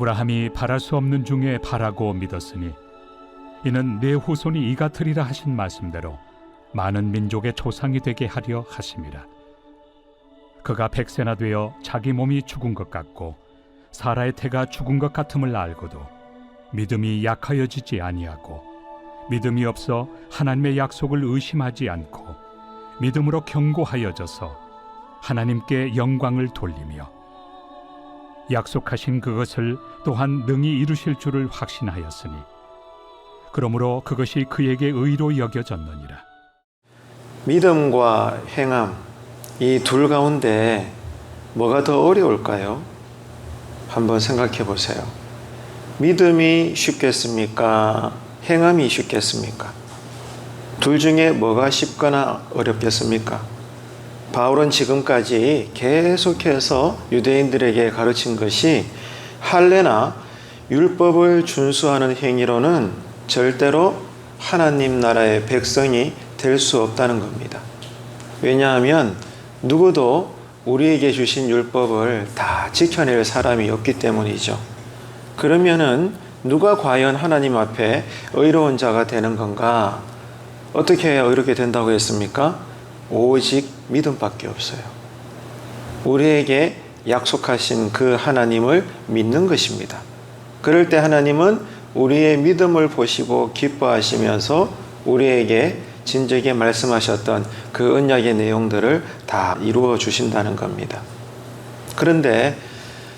아브라함이 바랄 수 없는 중에 바라고 믿었으니 이는 내 후손이 이같으리라 하신 말씀대로 많은 민족의 조상이 되게 하려 하심이라. 그가 100세나 되어 자기 몸이 죽은 것 같고 사라의 태가 죽은 것 같음을 알고도 믿음이 약하여지지 아니하고 믿음이 없어 하나님의 약속을 의심하지 않고 믿음으로 견고하여져서 하나님께 영광을 돌리며 약속하신 그것을 또한 능히 이루실 줄을 확신하였으니 그러므로 그것이 그에게 의로 여겨졌느니라. 믿음과 행함, 이 둘 가운데 뭐가 더 어려울까요? 한번 생각해 보세요. 믿음이 쉽겠습니까? 행함이 쉽겠습니까? 둘 중에 뭐가 쉽거나 어렵겠습니까? 바울은 지금까지 계속해서 유대인들에게 가르친 것이 할례나 율법을 준수하는 행위로는 절대로 하나님 나라의 백성이 될 수 없다는 겁니다. 왜냐하면 누구도 우리에게 주신 율법을 다 지켜낼 사람이 없기 때문이죠. 그러면은 누가 과연 하나님 앞에 의로운 자가 되는 건가? 어떻게 해야 의롭게 된다고 했습니까? 오직 믿음밖에 없어요. 우리에게 약속하신 그 하나님을 믿는 것입니다. 그럴 때 하나님은 우리의 믿음을 보시고 기뻐하시면서 우리에게 진즉에 말씀하셨던 그 언약의 내용들을 다 이루어 주신다는 겁니다. 그런데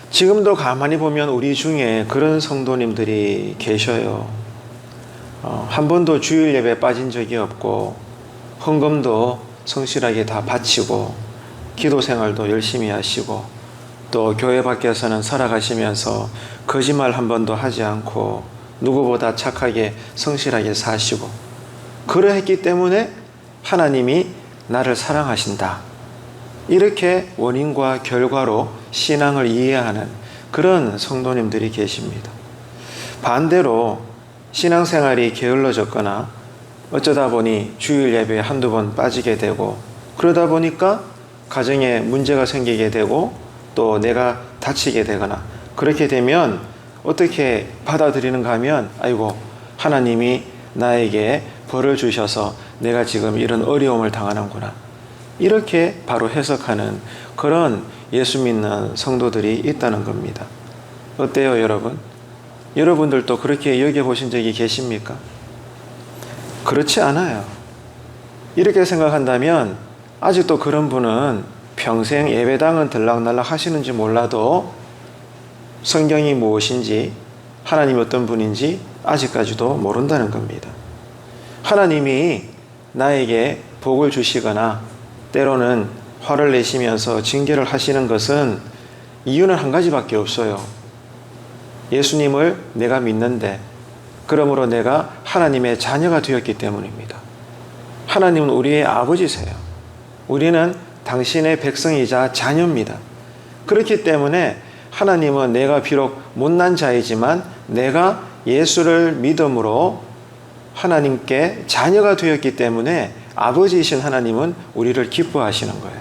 지금도 가만히 보면 우리 중에 그런 성도님들이 계셔요. 한 번도 주일 예배 빠진 적이 없고 헌금도 성실하게 다 바치고 기도 생활도 열심히 하시고 또 교회 밖에서는 살아가시면서 거짓말 한 번도 하지 않고 누구보다 착하게 성실하게 사시고 그러했기 때문에 하나님이 나를 사랑하신다. 이렇게 원인과 결과로 신앙을 이해하는 그런 성도님들이 계십니다. 반대로 신앙생활이 게을러졌거나 어쩌다 보니 주일 예배에 한두 번 빠지게 되고 그러다 보니까 가정에 문제가 생기게 되고 또 내가 다치게 되거나 그렇게 되면 어떻게 받아들이는가 하면 아이고 하나님이 나에게 벌을 주셔서 내가 지금 이런 어려움을 당하는구나 이렇게 바로 해석하는 그런 예수 믿는 성도들이 있다는 겁니다. 어때요 여러분? 여러분들도 그렇게 여겨보신 적이 계십니까? 그렇지 않아요. 이렇게 생각한다면 아직도 그런 분은 평생 예배당은 들락날락 하시는지 몰라도 성경이 무엇인지 하나님이 어떤 분인지 아직까지도 모른다는 겁니다. 하나님이 나에게 복을 주시거나 때로는 화를 내시면서 징계를 하시는 것은 이유는 한 가지밖에 없어요. 예수님을 내가 믿는데 그러므로 내가 하나님의 자녀가 되었기 때문입니다. 하나님은 우리의 아버지세요. 우리는 당신의 백성이자 자녀입니다. 그렇기 때문에 하나님은 내가 비록 못난 자이지만 내가 예수를 믿음으로 하나님께 자녀가 되었기 때문에 아버지이신 하나님은 우리를 기뻐하시는 거예요.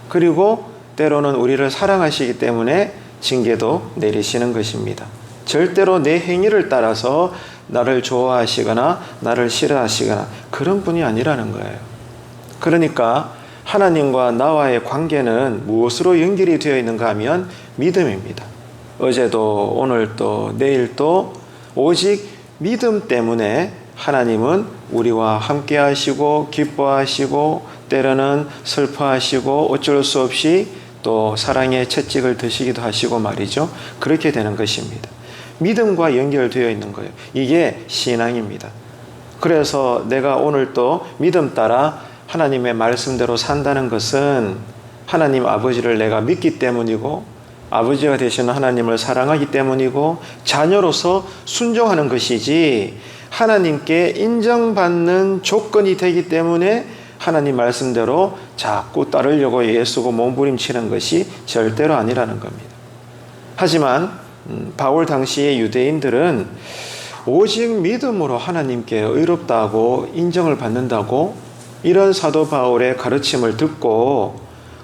그리고 때로는 우리를 사랑하시기 때문에 징계도 내리시는 것입니다. 절대로 내 행위를 따라서 나를 좋아하시거나 나를 싫어하시거나 그런 분이 아니라는 거예요. 그러니까 하나님과 나와의 관계는 무엇으로 연결이 되어 있는가 하면 믿음입니다. 어제도 오늘도 내일도 오직 믿음 때문에 하나님은 우리와 함께 하시고 기뻐하시고 때로는 슬퍼하시고 어쩔 수 없이 또 사랑의 채찍을 드시기도 하시고 말이죠. 그렇게 되는 것입니다. 믿음과 연결되어 있는 거예요. 이게 신앙입니다. 그래서 내가 오늘 또 믿음 따라 하나님의 말씀대로 산다는 것은 하나님 아버지를 내가 믿기 때문이고 아버지가 되시는 하나님을 사랑하기 때문이고 자녀로서 순종하는 것이지 하나님께 인정받는 조건이 되기 때문에 하나님 말씀대로 자꾸 따르려고 애쓰고 몸부림치는 것이 절대로 아니라는 겁니다. 하지만 바울 당시의 유대인들은 오직 믿음으로 하나님께 의롭다고 인정을 받는다고 이런 사도 바울의 가르침을 듣고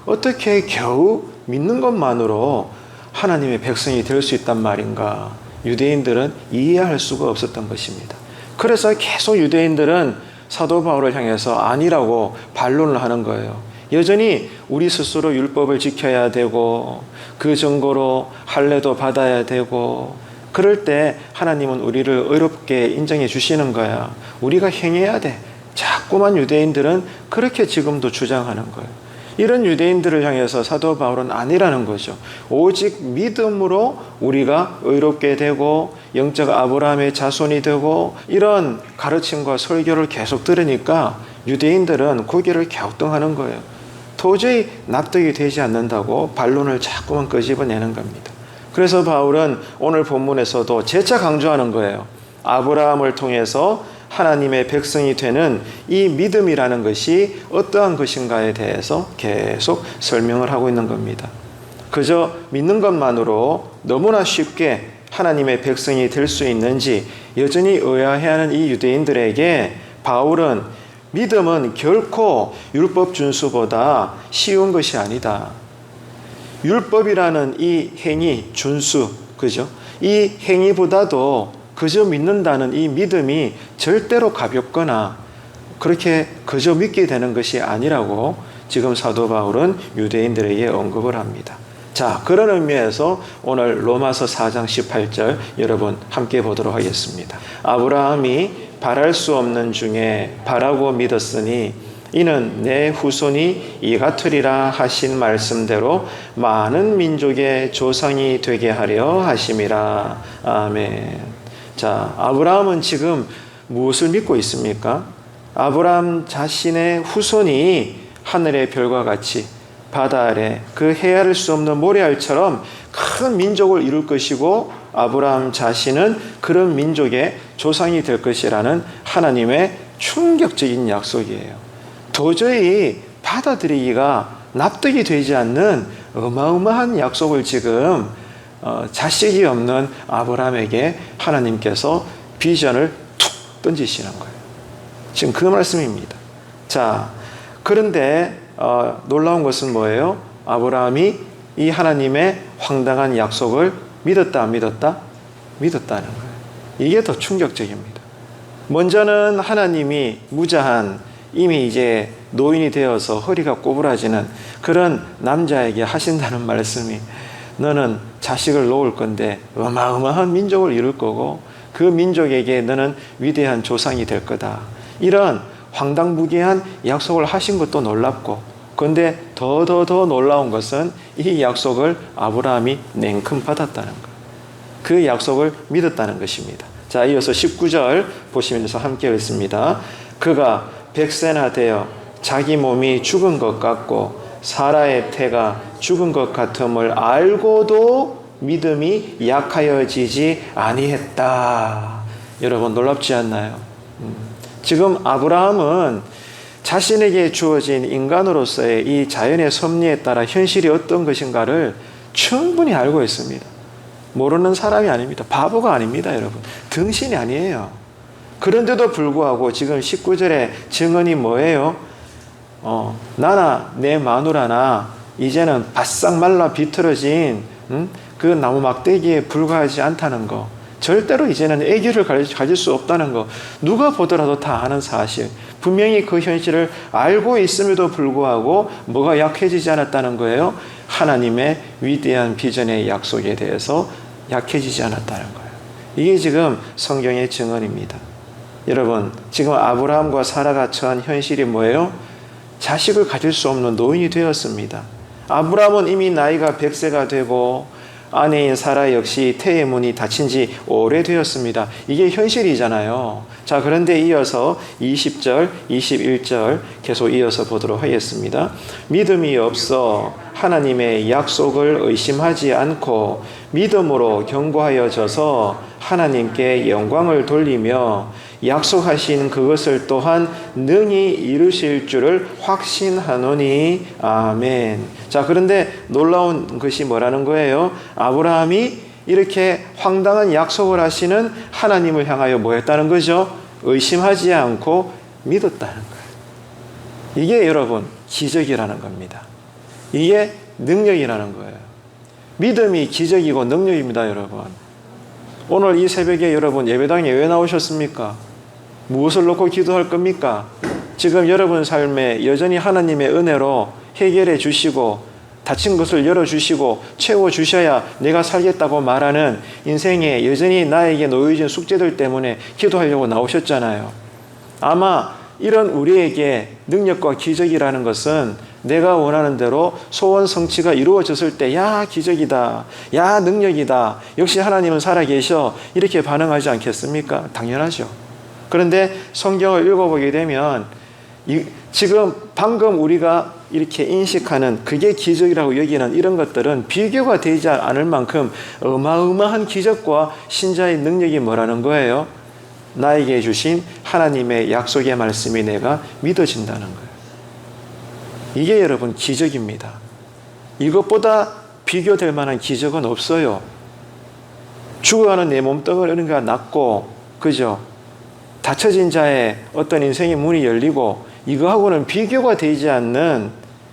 어떻게 겨우 믿는 것만으로 하나님의 백성이 될 수 있단 말인가? 유대인들은 이해할 수가 없었던 것입니다. 그래서 계속 유대인들은 사도 바울을 향해서 아니라고 반론을 하는 거예요. 여전히 우리 스스로 율법을 지켜야 되고 그 증거로 할례도 받아야 되고 그럴 때 하나님은 우리를 의롭게 인정해 주시는 거야. 우리가 행해야 돼. 자꾸만 유대인들은 그렇게 지금도 주장하는 거예요. 이런 유대인들을 향해서 사도 바울은 아니라는 거죠. 오직 믿음으로 우리가 의롭게 되고 영적 아브라함의 자손이 되고 이런 가르침과 설교를 계속 들으니까 유대인들은 고개를 갸우뚱하는 거예요. 도저히 납득이 되지 않는다고 반론을 자꾸만 끄집어내는 겁니다. 그래서 바울은 오늘 본문에서도 재차 강조하는 거예요. 아브라함을 통해서 하나님의 백성이 되는 이 믿음이라는 것이 어떠한 것인가에 대해서 계속 설명을 하고 있는 겁니다. 그저 믿는 것만으로 너무나 쉽게 하나님의 백성이 될 수 있는지 여전히 의아해하는 이 유대인들에게 바울은 믿음은 결코 율법 준수보다 쉬운 것이 아니다. 율법이라는 이 행위, 준수, 그죠? 이 행위보다도 그저 믿는다는 이 믿음이 절대로 가볍거나 그렇게 그저 믿게 되는 것이 아니라고 지금 사도 바울은 유대인들에게 언급을 합니다. 자, 그런 의미에서 오늘 로마서 4장 18절 여러분 함께 보도록 하겠습니다. 아브라함이 바랄 수 없는 중에 바라고 믿었으니 이는 내 후손이 이같으리라 하신 말씀대로 많은 민족의 조상이 되게 하려 하심이라. 아멘. 자, 아브라함은 지금 무엇을 믿고 있습니까? 아브라함 자신의 후손이 하늘의 별과 같이 바다 아래 그 헤아릴 수 없는 모래알처럼 큰 민족을 이룰 것이고 아브라함 자신은 그런 민족의 조상이 될 것이라는 하나님의 충격적인 약속이에요. 도저히 받아들이기가 납득이 되지 않는 어마어마한 약속을 지금 자식이 없는 아브라함에게 하나님께서 비전을 툭 던지시는 거예요. 지금 그 말씀입니다. 자, 그런데 놀라운 것은 뭐예요? 아브라함이 이 하나님의 황당한 약속을 믿었다 안 믿었다? 믿었다는 거예요. 이게 더 충격적입니다. 먼저는 하나님이 무자한 이미 이제 노인이 되어서 허리가 꼬부라지는 그런 남자에게 하신다는 말씀이 너는 자식을 놓을 건데 어마어마한 민족을 이룰 거고 그 민족에게 너는 위대한 조상이 될 거다. 이런 황당무계한 약속을 하신 것도 놀랍고 그런데 더 놀라운 것은 이 약속을 아브라함이 냉큼 받았다는 것. 그 약속을 믿었다는 것입니다. 자, 이어서 19절 보시면서 함께 읽습니다. 그가 100세나 되어 자기 몸이 죽은 것 같고 사라의 태가 죽은 것 같음을 알고도 믿음이 약하여지지 아니했다. 여러분 놀랍지 않나요? 지금 아브라함은 자신에게 주어진 인간으로서의 이 자연의 섭리에 따라 현실이 어떤 것인가를 충분히 알고 있습니다. 모르는 사람이 아닙니다. 바보가 아닙니다, 여러분. 등신이 아니에요. 그런데도 불구하고 지금 19절의 증언이 뭐예요? 나나 내 마누라나 이제는 바싹 말라 비틀어진 그 나무 막대기에 불과하지 않다는 거. 절대로 이제는 애교를 가질 수 없다는 거. 누가 보더라도 다 아는 사실. 분명히 그 현실을 알고 있음에도 불구하고 뭐가 약해지지 않았다는 거예요? 하나님의 위대한 비전의 약속에 대해서 약해지지 않았다는 거예요. 이게 지금 성경의 증언입니다. 여러분, 지금 아브라함과 사라가 처한 현실이 뭐예요? 자식을 가질 수 없는 노인이 되었습니다. 아브라함은 이미 나이가 100세가 되고 아내인 사라 역시 태의 문이 닫힌 지 오래되었습니다. 이게 현실이잖아요. 자, 그런데 이어서 20절, 21절 계속 이어서 보도록 하겠습니다. 믿음이 없어 하나님의 약속을 의심하지 않고 믿음으로 견고하여져서 하나님께 영광을 돌리며 약속하신 그것을 또한 능히 이루실 줄을 확신하노니 아멘. 자, 그런데 놀라운 것이 뭐라는 거예요? 아브라함이 이렇게 황당한 약속을 하시는 하나님을 향하여 뭐 했다는 거죠? 의심하지 않고 믿었다는 거예요. 이게 여러분 기적이라는 겁니다. 이게 능력이라는 거예요. 믿음이 기적이고 능력입니다, 여러분. 오늘 이 새벽에 여러분 예배당에 왜 나오셨습니까? 무엇을 놓고 기도할 겁니까? 지금 여러분 삶에 여전히 하나님의 은혜로 해결해 주시고 닫힌 것을 열어주시고 채워주셔야 내가 살겠다고 말하는 인생에 여전히 나에게 놓여진 숙제들 때문에 기도하려고 나오셨잖아요. 아마 이런 우리에게 능력과 기적이라는 것은 내가 원하는 대로 소원 성취가 이루어졌을 때 야 기적이다, 야 능력이다, 역시 하나님은 살아계셔, 이렇게 반응하지 않겠습니까? 당연하죠. 그런데 성경을 읽어보게 되면 지금 방금 우리가 이렇게 인식하는 그게 기적이라고 여기는 이런 것들은 비교가 되지 않을 만큼 어마어마한 기적과 신자의 능력이 뭐라는 거예요? 나에게 주신 하나님의 약속의 말씀이 내가 믿어진다는 거예요. 이게 여러분 기적입니다. 이것보다 비교될 만한 기적은 없어요. 죽어가는 내 몸뚱아리가 낫고, 그죠? 닫혀진 자의 어떤 인생의 문이 열리고, 이거하고는 비교가 되지 않는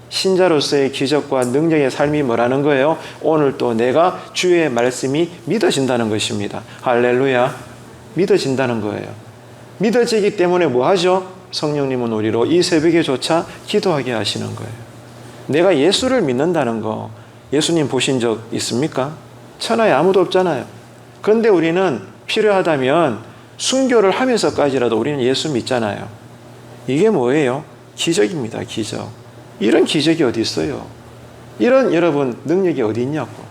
신자로서의 기적과 능력의 삶이 뭐라는 거예요? 오늘 또 내가 주의 말씀이 믿어진다는 것입니다. 할렐루야. 믿어진다는 거예요. 믿어지기 때문에 뭐 하죠? 성령님은 우리로 이 새벽에조차 기도하게 하시는 거예요. 내가 예수를 믿는다는 거, 예수님 보신 적 있습니까? 천하에 아무도 없잖아요. 그런데 우리는 필요하다면 순교를 하면서까지라도 우리는 예수 믿잖아요. 이게 뭐예요? 기적입니다. 기적. 이런 기적이 어디 있어요? 이런 여러분 능력이 어디 있냐고.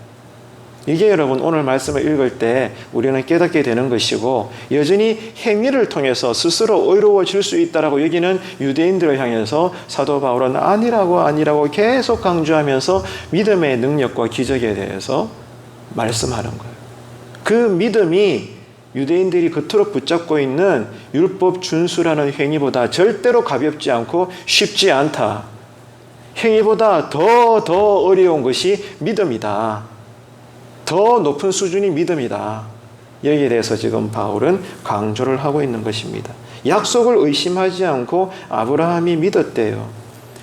이게 여러분 오늘 말씀을 읽을 때 우리는 깨닫게 되는 것이고, 여전히 행위를 통해서 스스로 의로워질 수 있다라고 여기는 유대인들을 향해서 사도 바울은 아니라고 계속 강조하면서 믿음의 능력과 기적에 대해서 말씀하는 거예요. 그 믿음이 유대인들이 그토록 붙잡고 있는 율법 준수라는 행위보다 절대로 가볍지 않고 쉽지 않다. 행위보다 더 어려운 것이 믿음이다. 더 높은 수준이 믿음이다. 여기에 대해서 지금 바울은 강조를 하고 있는 것입니다. 약속을 의심하지 않고 아브라함이 믿었대요.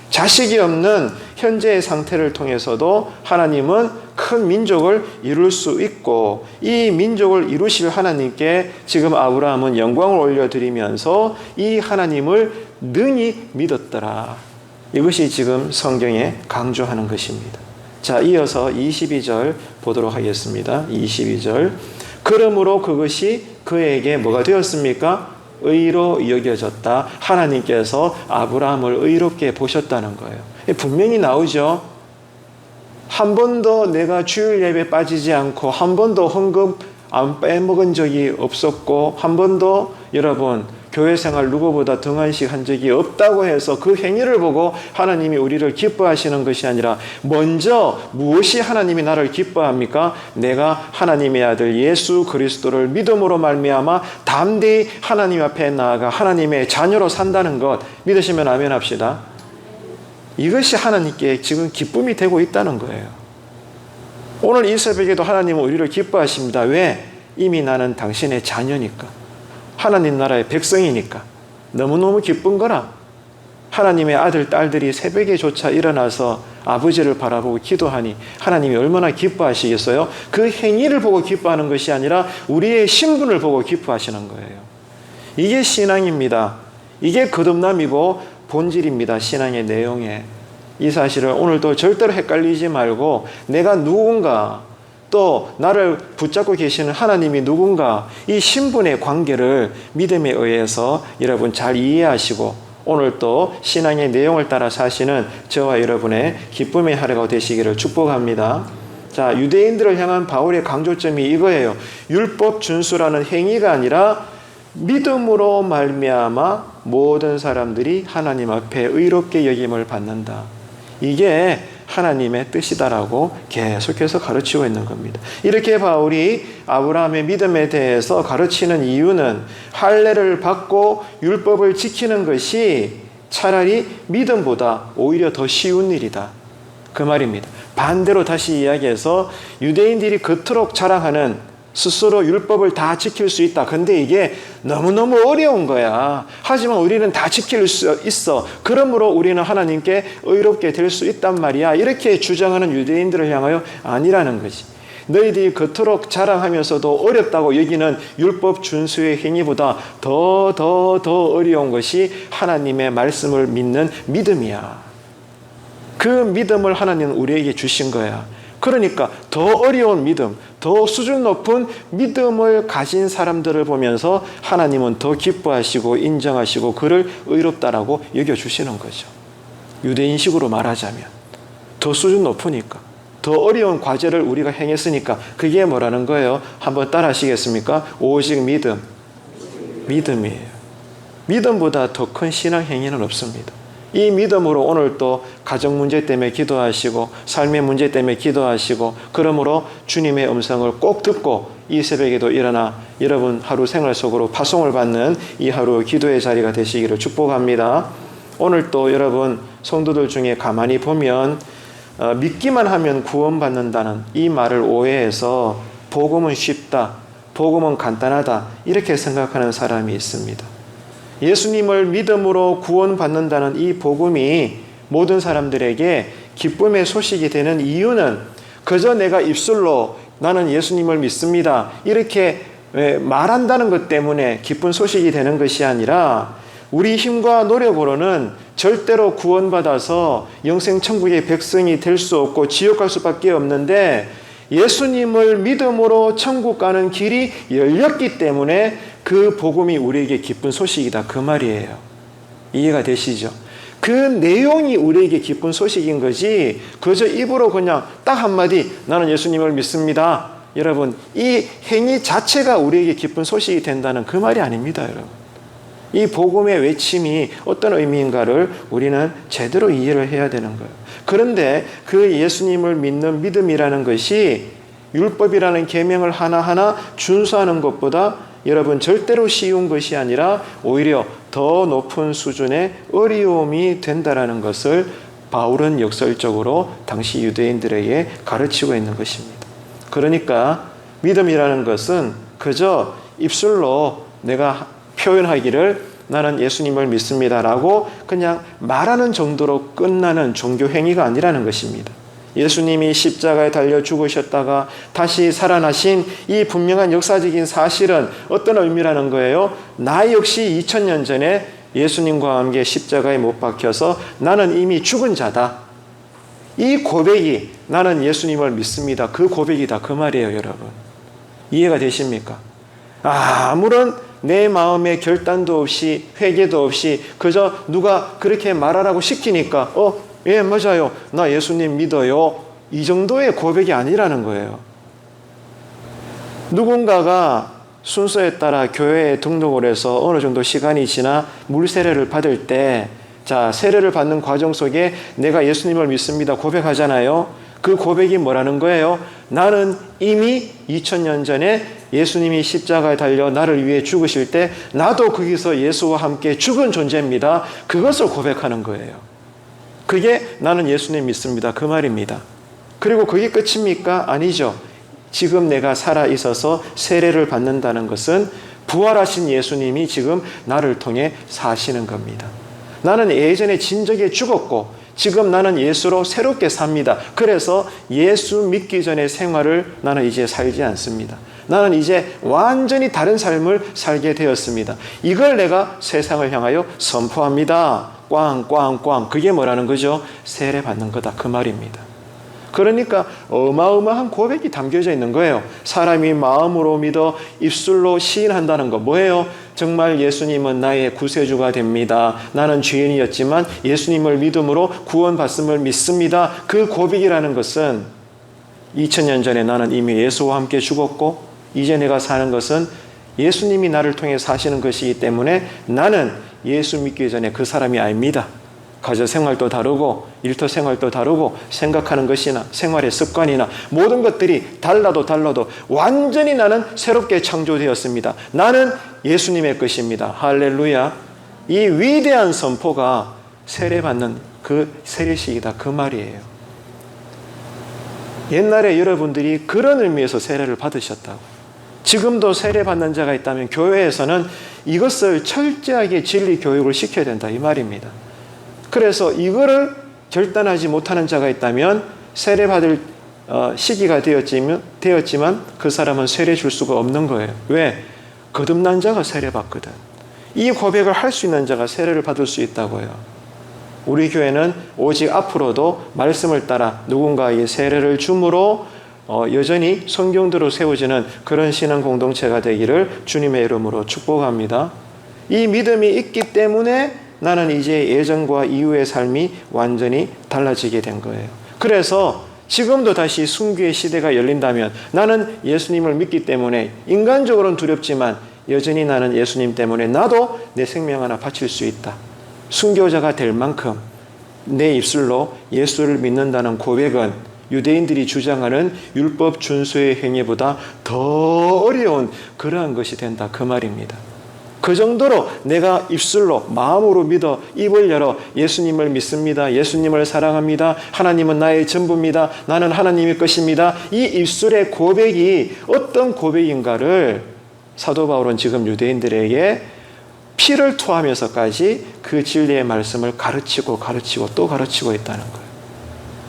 자식이 없는 현재의 상태를 통해서도 하나님은 큰 민족을 이룰 수 있고, 이 민족을 이루실 하나님께 지금 아브라함은 영광을 올려드리면서 이 하나님을 능히 믿었더라. 이것이 지금 성경에 강조하는 것입니다. 자, 이어서 22절 보도록 하겠습니다. 22절. 그러므로 그것이 그에게 뭐가 되었습니까? 의로 여겨졌다. 하나님께서 아브라함을 의롭게 보셨다는 거예요. 분명히 나오죠. 한 번도 내가 주일 예배 빠지지 않고 한 번도 헌금 안 빼먹은 적이 없었고, 한 번도 여러분 교회 생활 누구보다 등한식 한 적이 없다고 해서 그 행위를 보고 하나님이 우리를 기뻐하시는 것이 아니라, 먼저 무엇이 하나님이 나를 기뻐합니까? 내가 하나님의 아들 예수 그리스도를 믿음으로 말미암아 담대히 하나님 앞에 나아가 하나님의 자녀로 산다는 것, 믿으시면 아멘 합시다. 이것이 하나님께 지금 기쁨이 되고 있다는 거예요. 오늘 이 새벽에도 하나님은 우리를 기뻐하십니다. 왜? 이미 나는 당신의 자녀니까. 하나님 나라의 백성이니까. 너무너무 기쁜 거라. 하나님의 아들, 딸들이 새벽에조차 일어나서 아버지를 바라보고 기도하니 하나님이 얼마나 기뻐하시겠어요? 그 행위를 보고 기뻐하는 것이 아니라 우리의 신분을 보고 기뻐하시는 거예요. 이게 신앙입니다. 이게 거듭남이고 본질입니다. 신앙의 내용에. 이 사실을 오늘도 절대로 헷갈리지 말고, 내가 누군가, 또 나를 붙잡고 계시는 하나님이 누군가, 이 신분의 관계를 믿음에 의해서 여러분 잘 이해하시고 오늘 또 신앙의 내용을 따라 사시는 저와 여러분의 기쁨의 하루가 되시기를 축복합니다. 자, 유대인들을 향한 바울의 강조점이 이거예요. 율법 준수라는 행위가 아니라 믿음으로 말미암아 모든 사람들이 하나님 앞에 의롭게 여김을 받는다. 이게 하나님의 뜻이다라고 계속해서 가르치고 있는 겁니다. 이렇게 바울이 아브라함의 믿음에 대해서 가르치는 이유는 할례를 받고 율법을 지키는 것이 차라리 믿음보다 오히려 더 쉬운 일이다. 그 말입니다. 반대로 다시 이야기해서 유대인들이 그토록 자랑하는 스스로 율법을 다 지킬 수 있다. 근데 이게 너무너무 어려운 거야. 하지만 우리는 다 지킬 수 있어. 그러므로 우리는 하나님께 의롭게 될 수 있단 말이야. 이렇게 주장하는 유대인들을 향하여 아니라는 거지. 너희들이 겉으로 자랑하면서도 어렵다고 여기는 율법 준수의 행위보다 더 어려운 것이 하나님의 말씀을 믿는 믿음이야. 그 믿음을 하나님은 우리에게 주신 거야. 그러니까 더 어려운 믿음, 더 수준 높은 믿음을 가진 사람들을 보면서 하나님은 더 기뻐하시고 인정하시고 그를 의롭다라고 여겨주시는 거죠. 유대인식으로 말하자면 더 수준 높으니까, 더 어려운 과제를 우리가 행했으니까 그게 뭐라는 거예요? 한번 따라 하시겠습니까? 오직 믿음이에요. 믿음보다 더 큰 신앙 행위는 없습니다. 이 믿음으로 오늘 또 가정 문제 때문에 기도하시고 삶의 문제 때문에 기도하시고 그러므로 주님의 음성을 꼭 듣고 이 새벽에도 일어나 여러분 하루 생활 속으로 파송을 받는 이 하루 기도의 자리가 되시기를 축복합니다. 오늘 또 여러분 성도들 중에 가만히 보면 믿기만 하면 구원받는다는 이 말을 오해해서 복음은 쉽다, 복음은 간단하다 이렇게 생각하는 사람이 있습니다. 예수님을 믿음으로 구원받는다는 이 복음이 모든 사람들에게 기쁨의 소식이 되는 이유는 그저 내가 입술로 나는 예수님을 믿습니다 이렇게 말한다는 것 때문에 기쁜 소식이 되는 것이 아니라 우리 힘과 노력으로는 절대로 구원받아서 영생천국의 백성이 될 수 없고 지옥 갈 수밖에 없는데 예수님을 믿음으로 천국 가는 길이 열렸기 때문에 그 복음이 우리에게 기쁜 소식이다 그 말이에요. 이해가 되시죠? 그 내용이 우리에게 기쁜 소식인 거지 그저 입으로 그냥 딱 한마디 나는 예수님을 믿습니다. 여러분 이 행위 자체가 우리에게 기쁜 소식이 된다는 그 말이 아닙니다. 여러분 이 복음의 외침이 어떤 의미인가를 우리는 제대로 이해를 해야 되는 거예요. 그런데 그 예수님을 믿는 믿음이라는 것이 율법이라는 계명을 하나하나 준수하는 것보다 여러분 절대로 쉬운 것이 아니라 오히려 더 높은 수준의 어려움이 된다라는 것을 바울은 역설적으로 당시 유대인들에게 가르치고 있는 것입니다. 그러니까 믿음이라는 것은 그저 입술로 내가 표현하기를 나는 예수님을 믿습니다라고 그냥 말하는 정도로 끝나는 종교 행위가 아니라는 것입니다. 예수님이 십자가에 달려 죽으셨다가 다시 살아나신 이 분명한 역사적인 사실은 어떤 의미라는 거예요? 나 역시 2000년 전에 예수님과 함께 십자가에 못 박혀서 나는 이미 죽은 자다. 이 고백이 나는 예수님을 믿습니다. 그 고백이다. 그 말이에요, 여러분. 이해가 되십니까? 아무런 내 마음에 결단도 없이 회개도 없이 그저 누가 그렇게 말하라고 시키니까 예 맞아요 나 예수님 믿어요 이 정도의 고백이 아니라는 거예요. 누군가가 순서에 따라 교회에 등록을 해서 어느 정도 시간이 지나 물 세례를 받을 때 자 세례를 받는 과정 속에 내가 예수님을 믿습니다 고백하잖아요. 그 고백이 뭐라는 거예요? 나는 이미 2000년 전에 예수님이 십자가에 달려 나를 위해 죽으실 때 나도 거기서 예수와 함께 죽은 존재입니다. 그것을 고백하는 거예요. 그게 나는 예수님 믿습니다. 그 말입니다. 그리고 그게 끝입니까? 아니죠. 지금 내가 살아 있어서 세례를 받는다는 것은 부활하신 예수님이 지금 나를 통해 사시는 겁니다. 나는 예전에 진적에 죽었고 지금 나는 예수로 새롭게 삽니다. 그래서 예수 믿기 전의 생활을 나는 이제 살지 않습니다. 나는 이제 완전히 다른 삶을 살게 되었습니다. 이걸 내가 세상을 향하여 선포합니다. 꽝꽝꽝. 그게 뭐라는 거죠? 세례 받는 거다. 그 말입니다. 그러니까 어마어마한 고백이 담겨져 있는 거예요. 사람이 마음으로 믿어 입술로 시인한다는 거 뭐예요? 정말 예수님은 나의 구세주가 됩니다. 나는 죄인이었지만 예수님을 믿음으로 구원받음을 믿습니다. 그 고백이라는 것은 2000년 전에 나는 이미 예수와 함께 죽었고 이제 내가 사는 것은 예수님이 나를 통해 사시는 것이기 때문에 나는 예수 믿기 전에 그 사람이 아닙니다. 가정 생활도 다르고 일터 생활도 다르고 생각하는 것이나 생활의 습관이나 모든 것들이 달라도 완전히 나는 새롭게 창조되었습니다. 나는 예수님의 것입니다. 할렐루야. 이 위대한 선포가 세례받는 그 세례식이다. 그 말이에요. 옛날에 여러분들이 그런 의미에서 세례를 받으셨다고. 지금도 세례받는 자가 있다면 교회에서는 이것을 철저하게 진리 교육을 시켜야 된다 이 말입니다. 그래서 이거를 결단하지 못하는 자가 있다면 세례받을 시기가 되었지만 그 사람은 세례 줄 수가 없는 거예요. 왜? 거듭난 자가 세례받거든. 이 고백을 할 수 있는 자가 세례를 받을 수 있다고요. 우리 교회는 오직 앞으로도 말씀을 따라 누군가에게 세례를 줌으로 여전히 성경대로 세워지는 그런 신앙 공동체가 되기를 주님의 이름으로 축복합니다. 이 믿음이 있기 때문에 나는 이제 예전과 이후의 삶이 완전히 달라지게 된 거예요. 그래서 지금도 다시 순교의 시대가 열린다면 나는 예수님을 믿기 때문에 인간적으로는 두렵지만 여전히 나는 예수님 때문에 나도 내 생명 하나 바칠 수 있다. 순교자가 될 만큼 내 입술로 예수를 믿는다는 고백은 유대인들이 주장하는 율법 준수의 행위보다 더 어려운 그러한 것이 된다 그 말입니다. 그 정도로 내가 입술로 마음으로 믿어 입을 열어 예수님을 믿습니다. 예수님을 사랑합니다. 하나님은 나의 전부입니다. 나는 하나님의 것입니다. 이 입술의 고백이 어떤 고백인가를 사도 바울은 지금 유대인들에게 피를 토하면서까지 그 진리의 말씀을 가르치고 또 가르치고 있다는 거예요.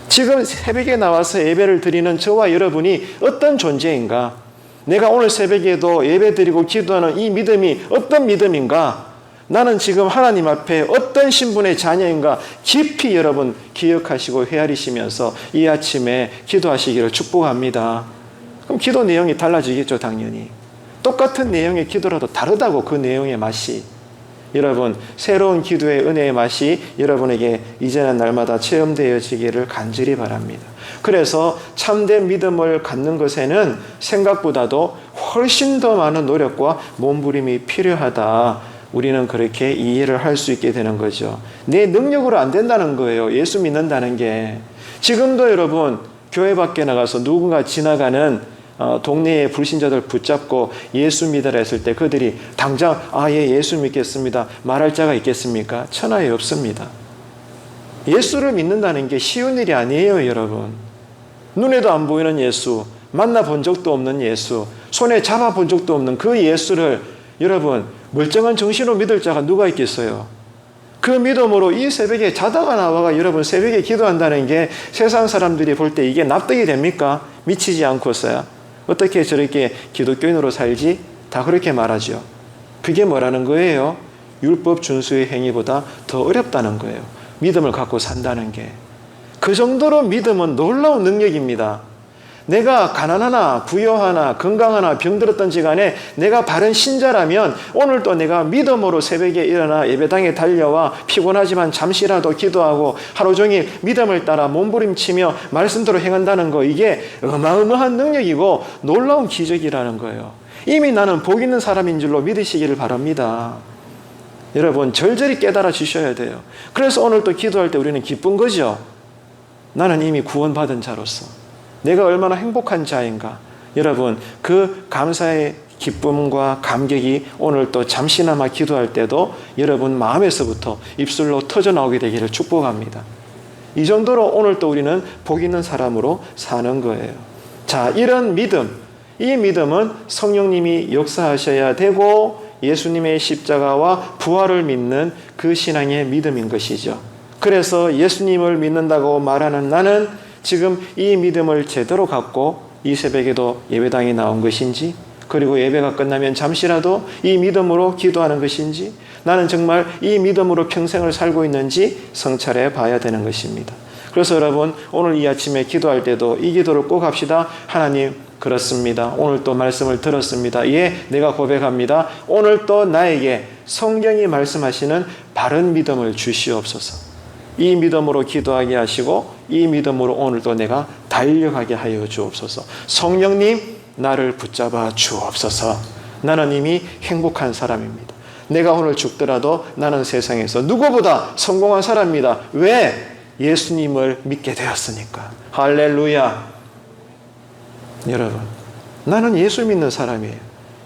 지금 새벽에 나와서 예배를 드리는 저와 여러분이 어떤 존재인가? 내가 오늘 새벽에도 예배드리고 기도하는 이 믿음이 어떤 믿음인가? 나는 지금 하나님 앞에 어떤 신분의 자녀인가? 깊이 여러분 기억하시고 헤아리시면서 이 아침에 기도하시기를 축복합니다. 그럼 기도 내용이 달라지겠죠, 당연히. 똑같은 내용의 기도라도 다르다고 그 내용의 맛이. 여러분 새로운 기도의 은혜의 맛이 여러분에게 이제는 날마다 체험되어지기를 간절히 바랍니다. 그래서 참된 믿음을 갖는 것에는 생각보다도 훨씬 더 많은 노력과 몸부림이 필요하다. 우리는 그렇게 이해를 할 수 있게 되는 거죠. 내 능력으로 안 된다는 거예요. 예수 믿는다는 게. 지금도 여러분 교회 밖에 나가서 누군가 지나가는 동네의 불신자들 붙잡고 예수 믿으라 했을 때 그들이 당장 예수 믿겠습니다 말할 자가 있겠습니까? 천하에 없습니다. 예수를 믿는다는 게 쉬운 일이 아니에요, 여러분. 눈에도 안 보이는 예수, 만나본 적도 없는 예수, 손에 잡아본 적도 없는 그 예수를 여러분 멀쩡한 정신으로 믿을 자가 누가 있겠어요? 그 믿음으로 이 새벽에 자다가 나와가 여러분 새벽에 기도한다는 게 세상 사람들이 볼 때 이게 납득이 됩니까? 미치지 않고서야. 어떻게 저렇게 기독교인으로 살지? 다 그렇게 말하죠. 그게 뭐라는 거예요? 율법 준수의 행위보다 더 어렵다는 거예요. 믿음을 갖고 산다는 게. 그 정도로 믿음은 놀라운 능력입니다. 내가 가난하나 부여하나 건강하나 병들었던지 간에 내가 바른 신자라면 오늘도 내가 믿음으로 새벽에 일어나 예배당에 달려와 피곤하지만 잠시라도 기도하고 하루 종일 믿음을 따라 몸부림치며 말씀대로 행한다는 거, 이게 어마어마한 능력이고 놀라운 기적이라는 거예요. 이미 나는 복 있는 사람인 줄로 믿으시기를 바랍니다. 여러분 절절히 깨달아 주셔야 돼요. 그래서 오늘 또 기도할 때 우리는 기쁜 거죠. 나는 이미 구원받은 자로서 내가 얼마나 행복한 자인가. 여러분 그 감사의 기쁨과 감격이 오늘 또 잠시나마 기도할 때도 여러분 마음에서부터 입술로 터져 나오게 되기를 축복합니다. 이 정도로 오늘 또 우리는 복 있는 사람으로 사는 거예요. 자, 이런 믿음, 이 믿음은 성령님이 역사하셔야 되고 예수님의 십자가와 부활을 믿는 그 신앙의 믿음인 것이죠. 그래서 예수님을 믿는다고 말하는 나는 지금 이 믿음을 제대로 갖고 이 새벽에도 예배당에 나온 것인지, 그리고 예배가 끝나면 잠시라도 이 믿음으로 기도하는 것인지, 나는 정말 이 믿음으로 평생을 살고 있는지 성찰해 봐야 되는 것입니다. 그래서 여러분 오늘 이 아침에 기도할 때도 이 기도를 꼭 합시다. 하나님, 그렇습니다. 오늘 또 말씀을 들었습니다. 예, 내가 고백합니다. 오늘 또 나에게 성경이 말씀하시는 바른 믿음을 주시옵소서. 이 믿음으로 기도하게 하시고 이 믿음으로 오늘도 내가 달려가게 하여 주옵소서. 성령님, 나를 붙잡아 주옵소서. 나는 이미 행복한 사람입니다. 내가 오늘 죽더라도 나는 세상에서 누구보다 성공한 사람입니다. 왜? 예수님을 믿게 되었으니까. 할렐루야. 여러분, 나는 예수 믿는 사람이에요.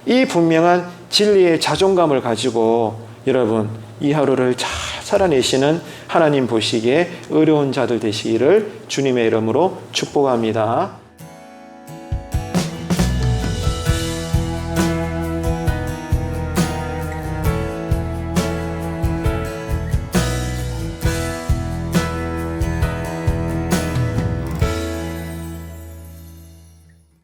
이 분명한 진리의 자존감을 가지고 여러분 이 하루를 잘 살아내시는 하나님 보시기에 어려운 자들 되시기를 주님의 이름으로 축복합니다.